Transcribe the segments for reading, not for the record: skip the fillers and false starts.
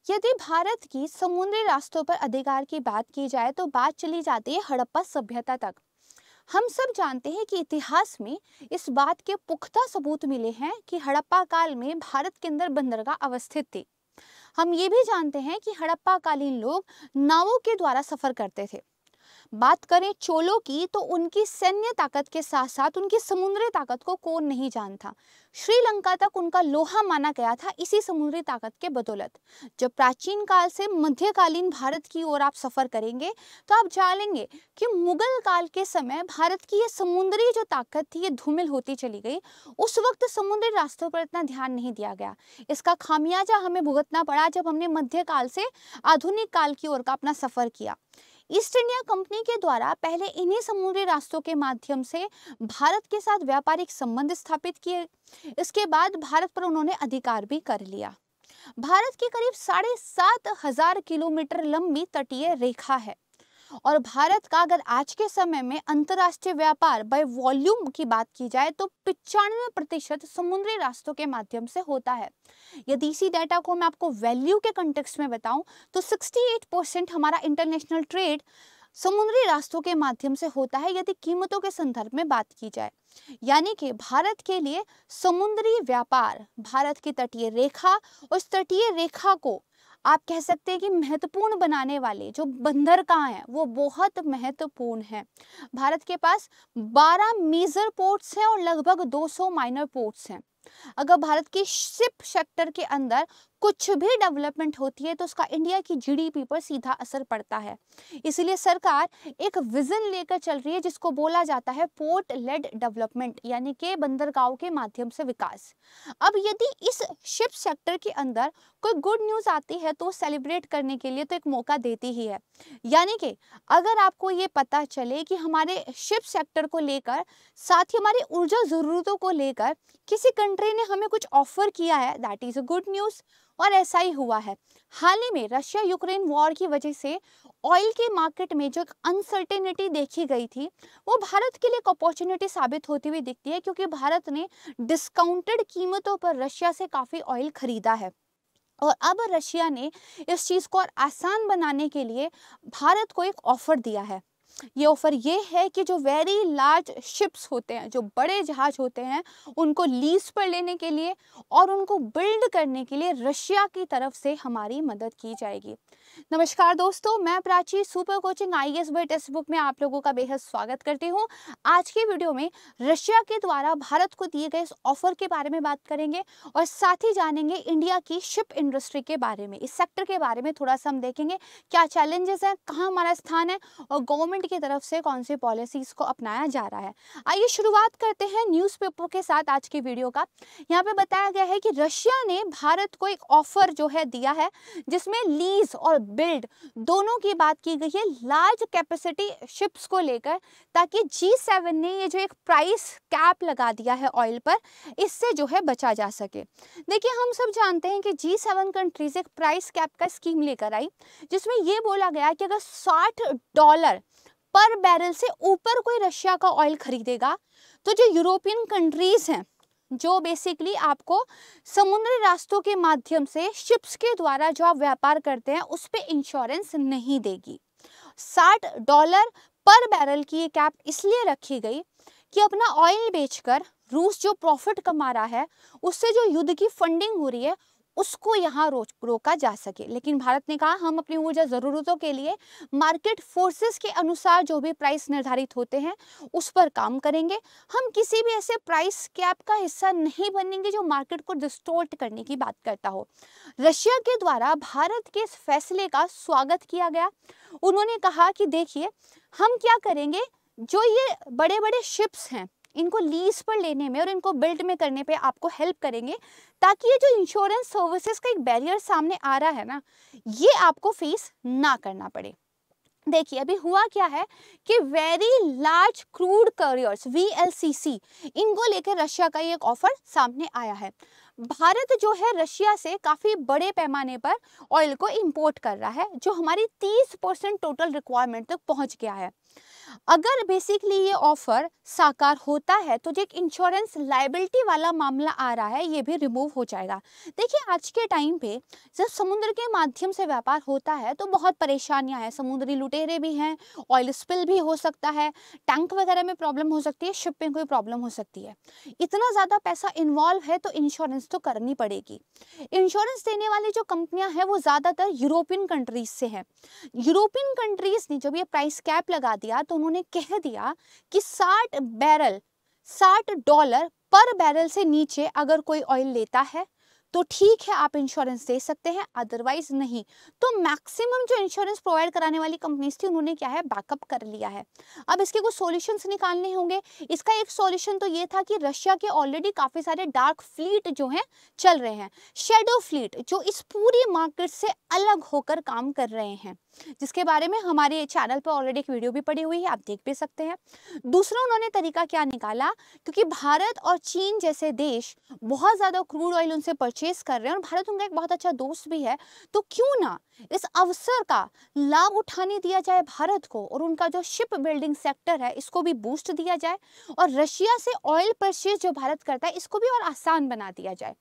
यदि भारत की समुद्री रास्तों पर अधिकार की बात की जाए तो बात चली जाती है हड़प्पा सभ्यता तक। हम सब जानते हैं कि इतिहास में इस बात के पुख्ता सबूत मिले हैं कि हड़प्पा काल में भारत के अंदर बंदरगाह अवस्थित थी। हम ये भी जानते हैं कि हड़प्पा कालीन लोग नावों के द्वारा सफर करते थे। बात करें चोलों की तो उनकी सैन्य ताकत के साथ साथ उनकी समुद्री ताकत को कौन नहीं जानता। श्रीलंका तक उनका लोहा माना गया था इसी समुद्री ताकत के बदौलत। जब प्राचीन काल से मध्यकालीन भारत की ओर आप सफर करेंगे तो आप जानेंगे कि मुगल काल के समय भारत की ये समुद्री जो ताकत थी ये धूमिल होती चली गई। उस वक्त समुद्री रास्तों पर इतना ध्यान नहीं दिया गया। इसका खामियाजा हमें भुगतना पड़ा जब हमने मध्यकाल से आधुनिक काल की ओर का अपना सफर किया। ईस्ट इंडिया कंपनी के द्वारा पहले इन्हीं समुद्री रास्तों के माध्यम से भारत के साथ व्यापारिक संबंध स्थापित किए। इसके बाद भारत पर उन्होंने अधिकार भी कर लिया। भारत की करीब 7,500 किलोमीटर लंबी तटीय रेखा है और भारत का अगर आज के समय में अंतर्राष्ट्रीय व्यापार बाय वॉल्यूम की बात की जाए तो 95% समुद्री रास्तों के माध्यम से होता है। यदि इसी डाटा को मैं आपको वैल्यू के कंटेक्स्ट में बताऊं तो 68% हमारा इंटरनेशनल ट्रेड समुद्री रास्तों के माध्यम से होता है यदि कीमतों के संदर्भ में बात की जाए। यानी कि भारत के लिए समुद्री व्यापार, भारत की तटीय रेखा, उस तटीय रेखा को आप कह सकते हैं कि महत्वपूर्ण बनाने वाले जो बंदरगाह हैं वो बहुत महत्वपूर्ण हैं। भारत के पास 12 मेजर पोर्ट्स हैं और लगभग 200 माइनर पोर्ट्स हैं। अगर भारत की शिप सेक्टर के अंदर कुछ भी डेवलपमेंट होती है तो उसका इंडिया की जीडीपी पर सीधा असर पड़ता है। इसलिए सरकार एक विजन लेकर चल रही है जिसको बोला जाता है पोर्ट लेड डेवलपमेंट, यानी कि बंदरगाहों के माध्यम से विकास। अब यदि इस शिप सेक्टर के अंदर कोई गुड न्यूज आती है तो सेलिब्रेट करने के लिए तो एक मौका देती ही है। यानी कि अगर आपको ये पता चले कि हमारे शिप सेक्टर को लेकर, साथ ही हमारी ऊर्जा जरूरतों को लेकर किसी कंट्री ने हमें कुछ ऑफर किया है, that is a good news. और ऐसा ही हुआ है। हाल ही में रशिया यूक्रेन वॉर की वजह से ऑयल के मार्केट में जो एक अनसर्टेनिटी देखी गई थी वो भारत के लिए एक अपॉर्चुनिटी साबित होती हुई दिखती है, क्योंकि भारत ने डिस्काउंटेड कीमतों पर रशिया से काफी ऑयल खरीदा है। और अब रशिया ने इस चीज को और आसान बनाने के लिए भारत को एक ऑफर दिया है। ये ऑफर ये है कि जो वेरी लार्ज शिप्स होते हैं, जो बड़े जहाज होते हैं, उनको लीज पर लेने के लिए और उनको बिल्ड करने के लिए रशिया की तरफ से हमारी मदद की जाएगी। नमस्कार दोस्तों, मैं Prachi super coaching IAS by text book में आप लोगों का बेहद स्वागत करती हूँ। आज की वीडियो में रशिया के द्वारा भारत को दिए गए इस ऑफर के बारे में बात करेंगे और साथ ही जानेंगे इंडिया की शिप इंडस्ट्री के बारे में, इस सेक्टर के बारे में थोड़ा सा हम देखेंगे क्या चैलेंजेस हैं, कहाँ हमारा स्थान है और गवर्नमेंट की तरफ से कौन सी पॉलिसीज को अपनाया जा रहा है। आइए शुरुआत करते हैं न्यूज़पेपर के साथ आज की वीडियो का। यहाँ पे बताया गया है कि रशिया ने भारत को एक ऑफर जो है दिया है जिसमें लीज और बिल्ड दोनों की बात की गई है लार्ज कैपेसिटी शिप्स को लेकर, ताकि G7 ने ये जो एक प्राइस कैप लगा दिया है ऑयल पर, इससे जो है बचा जा सके। देखिए, हम सब जानते हैं कि G7 कंट्रीज एक प्राइस कैप का स्कीम लेकर आई जिसमें ये बोला गया कि अगर $60 पर बैरल से ऊपर कोई रशिया का ऑयल खरीदेगा तो जो यूरोपियन कंट्रीज हैं जो बेसिकली आपको समुद्री रास्तों के माध्यम से शिप्स के द्वारा जो आप व्यापार करते हैं उस पे इंश्योरेंस नहीं देगी। $60 पर बैरल की ये कैप इसलिए रखी गई कि अपना ऑयल बेचकर रूस जो प्रॉफिट कमा रहा है उससे जो युद्ध की फंडिंग हो रही है उसको यहाँ रोका जा सके। लेकिन भारत ने कहा हम अपनी ऊर्जा ज़रूरतों के लिए मार्केट फोर्सेस के अनुसार जो भी प्राइस निर्धारित होते हैं उस पर काम करेंगे। हम किसी भी ऐसे प्राइस कैप का हिस्सा नहीं बनेंगे जो मार्केट को डिस्टोर्ट करने की बात करता हो। रशिया के द्वारा भारत के इस फैसले का स्वागत किया गया। उन्होंने कहा कि देखिए, हम क्या करेंगे, जो ये बड़े बड़े शिप्स हैं इनको लीज पर लेने में और इनको बिल्ड में करने पे आपको हेल्प करेंगे, ताकि ये जो इंश्योरेंस सर्विसेज का एक बैरियर सामने आ रहा है ना, ये आपको फेस ना करना पड़े। देखिए, अभी हुआ क्या है कि very large crude carriers VLCC इनको लेकर रशिया का ये एक ऑफर सामने आया है। भारत जो है रशिया से काफी बड़े पैमाने पर ऑयल को इंपोर्ट कर रहा है, जो हमारी 30% टोटल रिक्वायरमेंट तक पहुंच गया है। अगर बेसिकली ये ऑफर साकार होता है तो जो एक इंश्योरेंस लायबिलिटी वाला मामला आ रहा है ये भी रिमूव हो जाएगा। देखिए आज के टाइम पे जब समुद्र के माध्यम से व्यापार होता है तो बहुत परेशानियां हैं, समुद्री लुटेरे भी हैं, ऑयल स्पिल भी हो सकता है, टैंक वगैरह में प्रॉब्लम हो सकती है, शिप में कोई प्रॉब्लम हो सकती है। इतना ज़्यादा पैसा इन्वॉल्व है तो इंश्योरेंस तो करनी पड़ेगी। इंश्योरेंस देने वाली जो कंपनियां हैं वो ज़्यादातर यूरोपियन कंट्रीज से हैं। यूरोपियन कंट्रीज ने जब ये प्राइस कैप लगा दिया तो उन्होंने कह दिया कि $60 पर बैरल से नीचे अगर कोई ऑयल लेता है तो ठीक है आप इंश्योरेंस दे सकते हैं, अदरवाइज नहीं। तो मैक्सिमम जो इंश्योरेंस प्रोवाइड कराने वाली कंपनीज थी उन्होंने क्या है बैकअप कर लिया है। अब इसके कुछ सॉल्यूशंस निकालने होंगे। इसका एक सॉल्यूशन तो ये था कि रशिया के ऑलरेडी काफी सारे डार्क फ्लीट जो हैं चल रहे हैं, शेडो फ्लीट, जो इस पूरी मार्केट से अलग होकर काम कर रहे हैं, जिसके बारे में हमारे चैनल पर ऑलरेडी एक वीडियो भी पड़ी हुई है, आप देख भी सकते हैं। दूसरा उन्होंने तरीका क्या निकाला, क्योंकि भारत और चीन जैसे देश बहुत ज्यादा क्रूड ऑयल उनसे परचेज कर रहे हैं और भारत उनका एक बहुत अच्छा दोस्त भी है, तो क्यों ना इस अवसर का लाभ उठाने दिया जाए भारत को और उनका जो शिप बिल्डिंग सेक्टर है इसको भी बूस्ट दिया जाए और रशिया से ऑयल परचेज जो भारत करता है इसको भी और आसान बना दिया जाए।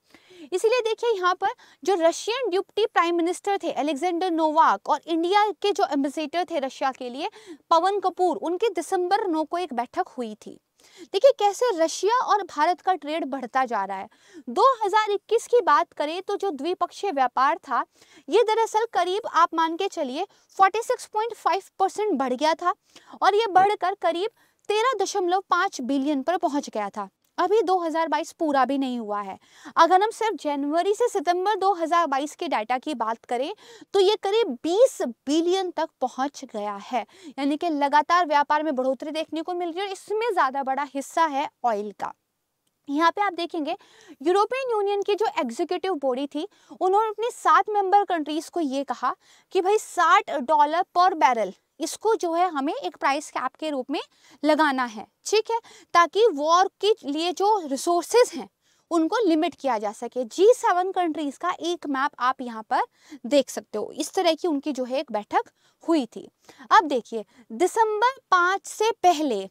इसीलिए देखिए यहाँ पर जो रशियन डिप्टी प्राइम मिनिस्टर थे अलेक्जेंडर नोवाक और इंडिया के जो एम्बेसडर थे रशिया के लिए पवन कपूर, उनकी दिसंबर 9 को एक बैठक हुई थी। देखिए कैसे रशिया और भारत का ट्रेड बढ़ता जा रहा है। 2021 की बात करें तो जो द्विपक्षीय व्यापार था ये दरअसल करीब आप मान के चलिए 46.5% बढ़ गया था और ये बढ़कर करीब 13.5 बिलियन पर पहुंच गया था। अभी 2022 पूरा भी नहीं हुआ है। अगर हम सिर्फ जनवरी से सितंबर 2022 के डाटा की बात करें तो ये करीब 20 बिलियन तक पहुंच गया है, यानी कि लगातार व्यापार में बढ़ोतरी देखने को मिल रही है और इसमें ज्यादा बड़ा हिस्सा है ऑयल का। यहाँ पे आप देखेंगे यूरोपियन यूनियन की जो एग्जीक्यूटिव बॉडी थी उन्होंने अपनी 7 मेंबर कंट्रीज को ये कहा कि भाई $60 पर बैरल इसको जो है हमें एक प्राइस कैप के रूप में लगाना है, ठीक है, ताकि वॉर के लिए जो रिसोर्सेज हैं उनको लिमिट किया जा सके। G7 कंट्रीज का एक मैप आप यहाँ पर देख सकते हो, इस तरह की उनकी जो है एक बैठक हुई थी। अब देखिए दिसंबर 5 से पहले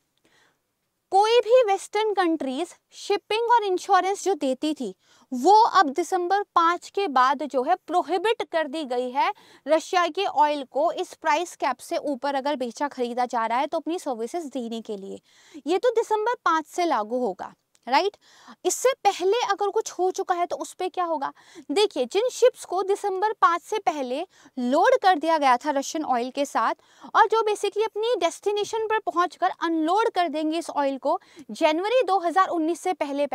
कोई भी वेस्टर्न कंट्रीज शिपिंग और इंश्योरेंस जो देती थी वो अब दिसंबर 5 के बाद जो है प्रोहिबिट कर दी गई है रशिया के ऑयल को इस प्राइस कैप से ऊपर अगर बेचा खरीदा जा रहा है तो अपनी सर्विसेज देने के लिए। ये तो दिसंबर 5 से लागू होगा, राइट। इससे पहले अगर कुछ हो चुका है तो उस पर क्या होगा। देखिए जिन शिप्स को दिसंबर 5 से पहले लोड कर दिया गया था रशियन ऑयल के साथ और जो बेसिकली अपनी डेस्टिनेशन पर पहुंचकर अनलोड कर देंगे इस ऑयल को जनवरी 2019 से पहले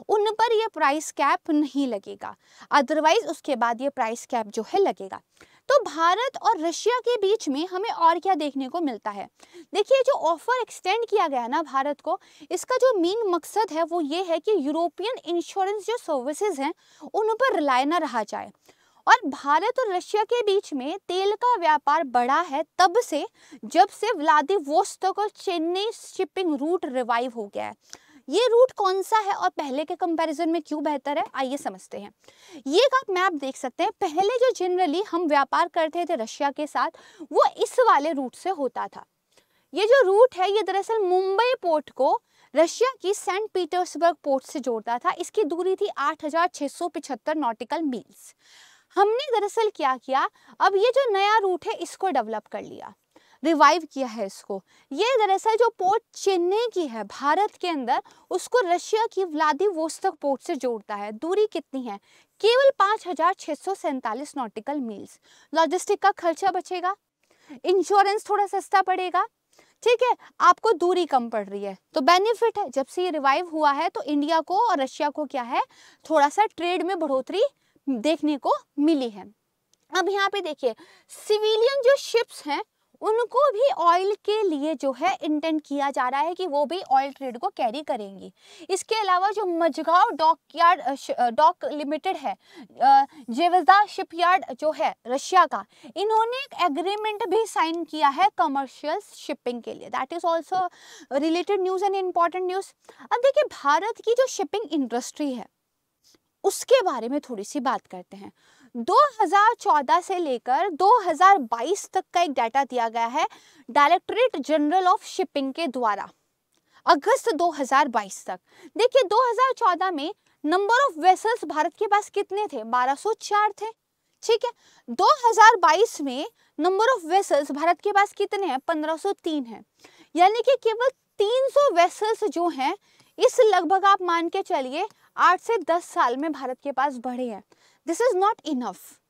उन पर यह प्राइस कैप नहीं लगेगा, अदरवाइज उसके बाद ये प्राइस कैप जो है लगेगा। तो भारत और रशिया के बीच में हमें और क्या देखने को मिलता है। देखिए जो ऑफर एक्सटेंड किया गया ना भारत को, इसका जो मेन मकसद है वो ये है कि यूरोपियन इंश्योरेंस जो सर्विसेज हैं उन पर रिलाय न रहा जाए। और भारत और रशिया के बीच में तेल का व्यापार बढ़ा है तब से जब से व्लादिवोस्तोक और चेन्नई शिपिंग रूट रिवाइव हो गया है। ये रूट कौन सा है और पहले के कंपैरिजन में क्यों बेहतर है, आइए समझते हैं। ये आप मैप देख सकते हैं। पहले जो जनरली हम व्यापार करते थे रशिया के साथ वो इस वाले रूट से होता था। ये जो रूट है ये दरअसल मुंबई पोर्ट को रशिया की सेंट पीटर्सबर्ग पोर्ट से जोड़ता था। इसकी दूरी थी 8675 नॉटिकल मील्स। हमने दरअसल क्या किया, अब ये जो नया रूट है इसको डेवलप कर लिया, रिवाइव किया है इसको। ये दरअसल जो पोर्ट चेन्नई की है भारत के अंदर उसको रशिया की व्लादिवोस्तोक पोर्ट से जोड़ता है। दूरी कितनी है, केवल 5647 नॉटिकल मील्स। लॉजिस्टिक का खर्चा बचेगा, इंश्योरेंस थोड़ा सस्ता पड़ेगा, ठीक है, आपको दूरी कम पड़ रही है तो बेनिफिट है। जब से ये रिवाइव हुआ है तो इंडिया को और रशिया को क्या है थोड़ा सा ट्रेड में बढ़ोतरी देखने को मिली है। अब यहाँ पे देखिए सिविलियन जो शिप्स हैं उनको भी ऑयल के लिए जो है इंटेंट किया जा रहा है कि वो भी ऑयल ट्रेड को कैरी करेंगी। इसके अलावा जो मजगांव डॉक लिमिटेड है, जेवजा शिपयार्ड जो है रशिया का, इन्होंने एक एग्रीमेंट भी साइन किया है कमर्शियल शिपिंग के लिए। That is also related news and important news. अब देखिए भारत की जो शिपिंग इंडस्ट्री है उसके बारे में थोड़ी सी बात करते हैं। 2014 से लेकर 2022 तक का एक डाटा दिया गया है डायरेक्टरेट जनरल ऑफ शिपिंग के द्वारा, अगस्त 2022 तक। देखिए 2014 में नंबर ऑफ वेसल्स भारत के पास कितने थे? 1204 थे। ठीक है, 2022 में नंबर ऑफ वेसल्स भारत के पास कितने हैं? 1503 है। यानी कि केवल 300 वेसल्स जो हैं इस लगभग आप मान के चलिए 8 से 10 साल में भारत के पास बढ़े हैं। This is not enough.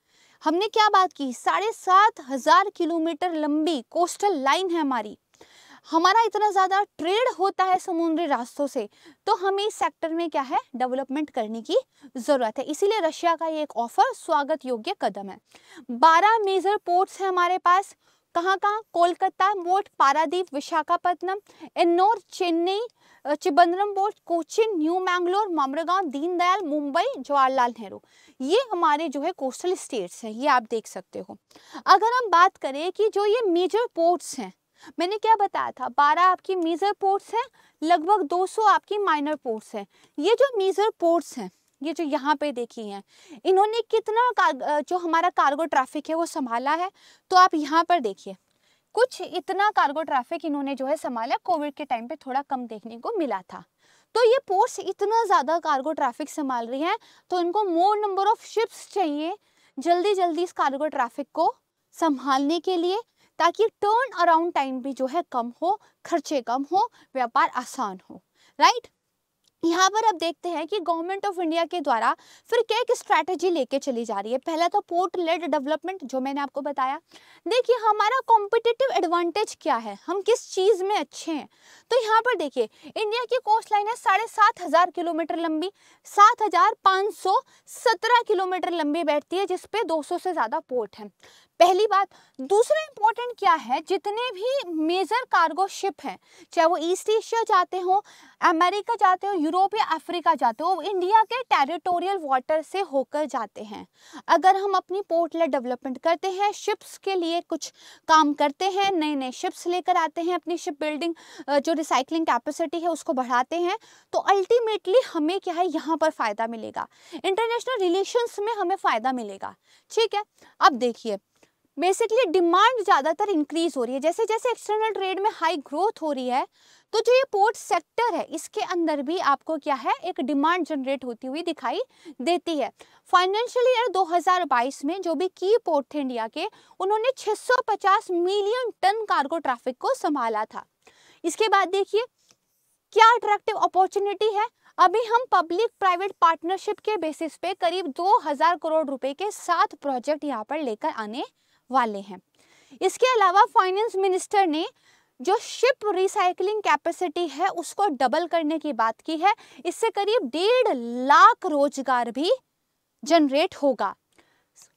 हमने क्या बात की? 7,500 किलोमीटर लंबी कोस्टल लाइन है हमारा इतना ज़्यादा ट्रेड होता है समुद्री रास्तों से, तो हमें इस सेक्टर में क्या है? डेवलपमेंट करने की ज़रूरत है। इसीलिए रशिया का ये एक ऑफर स्वागत योग्य कदम है। 12 मेजर पोर्ट्स हैं हमारे पास। कहाँ कहाँ? Kolkata port, Paradip, Visakhapatnam, Ennore, Chennai, Chidambaram port, Cochin, new Mangalore, Mormugao, Deendayal, Mumbai, Jawaharlal Nehru, ये हमारे जो है कोस्टल स्टेट्स हैं। ये आप देख सकते हो। अगर हम बात करें कि जो ये मेजर पोर्ट्स हैं, मैंने क्या बताया था? 12 आपकी मेजर पोर्ट्स हैं, लगभग 200 आपकी माइनर पोर्ट्स हैं। ये जो मेजर पोर्ट्स हैं, ये जो यहाँ पे देखी हैं, इन्होंने कितना जो हमारा कार्गो ट्रैफिक है वो संभाला है? तो आप यहाँ पर देखिए, कुछ इतना कार्गो ट्रैफिक इन्होंने जो है संभाला। कोविड के टाइम पे थोड़ा कम देखने को मिला था। तो ये पोर्ट्स इतना ज़्यादा कार्गो ट्रैफिक संभाल रही हैं, तो इनको मोर नंबर ऑफ शिप्स चाहिए जल्दी जल्दी इस कार्गो ट्रैफिक को संभालने के लिए, ताकि टर्न अराउंड टाइम भी जो है कम हो, खर्चे कम हो, व्यापार आसान हो। राइट, यहाँ पर अब देखते हैं कि गवर्नमेंट ऑफ इंडिया के द्वारा फिर क्या एक स्ट्रैटेजी लेके चली जा रही है। पहला तो पोर्ट लेड डेवलपमेंट, जो मैंने आपको बताया। देखिए हमारा कॉम्पिटिटिव एडवांटेज क्या है, हम किस चीज़ में अच्छे हैं। तो यहाँ पर देखिए, इंडिया की कोस्ट लाइन है 7,500 किलोमीटर लंबी, 7,517 किलोमीटर लंबी बैठती है, जिसपे 200 से ज़्यादा पोर्ट हैं। पहली बात। दूसरा इंपॉर्टेंट क्या है, जितने भी मेजर कार्गो शिप हैं, चाहे वो ईस्ट एशिया जाते हो, अमेरिका जाते हो, यूरोप या अफ्रीका जाते हो, इंडिया के टेरिटोरियल वाटर से होकर जाते हैं। अगर हम अपनी पोर्ट लेड डेवलपमेंट करते हैं, शिप्स के लिए कुछ काम करते हैं, नए नए शिप्स लेकर आते हैं, अपनी शिप बिल्डिंग जो रिसाइकलिंग कैपेसिटी है उसको बढ़ाते हैं, तो अल्टीमेटली हमें क्या है, यहाँ पर फ़ायदा मिलेगा, इंटरनेशनल रिलेशंस में हमें फ़ायदा मिलेगा। ठीक है, अब देखिए बेसिकली डिमांड ज़्यादातर इंक्रीज हो रही है। जैसे जैसे एक्सटर्नल ट्रेड में हाई ग्रोथ हो रही है, तो जो ये पोर्ट सेक्टर है इसके अंदर भी आपको क्या है, एक डिमांड जनरेट होती हुई दिखाई देती है। फाइनेंशियल ईयर 2022 में जो भी की पोर्ट थे इंडिया के, उन्होंने 650 मिलियन टन कार्गो ट्रैफिक को संभाला था। इसके बाद देखिए क्या अट्रैक्टिव अपॉर्चुनिटी है। अभी हम पब्लिक प्राइवेट पार्टनरशिप के बेसिस पे करीब 2000 करोड़ रुपए के 7 प्रोजेक्ट यहाँ पर लेकर आने वाले हैं। इसके अलावा फाइनेंस मिनिस्टर ने जो शिप रिसाइकलिंग कैपेसिटी है उसको डबल करने की बात की है। इससे करीब 1.5 लाख रोजगार भी जनरेट होगा।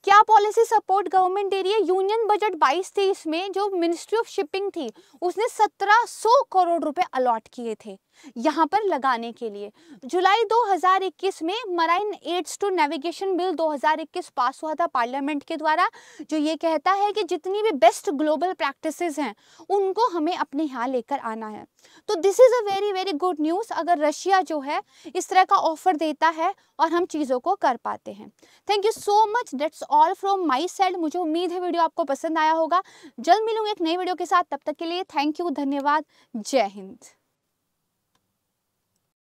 क्या पॉलिसी सपोर्ट गवर्नमेंट दे रही है? यूनियन बजट 22-23 में जो मिनिस्ट्री ऑफ शिपिंग थी उसने 1700 करोड़ रुपए अलॉट किए थे यहाँ पर लगाने के लिए। जुलाई 2021 में marine aids to navigation bill 2021 pass हुआ था पार्लियामेंट के द्वारा, जो ये कहता है कि जितनी भी बेस्ट ग्लोबल प्रैक्टिसेस हैं उनको हमें अपने यहाँ लेकर आना है। तो this is a very very good news अगर रशिया जो है इस तरह का ऑफर देता है और हम चीज़ों को कर पाते हैं। Thank you so much, that's all from my side. मुझे उम्मीद है वीडियो आपको पसंद आया होगा। जल्द मिलूंगी एक नई वीडियो के साथ, तब तक के लिए थैंक यू, धन्यवाद, जय हिंद।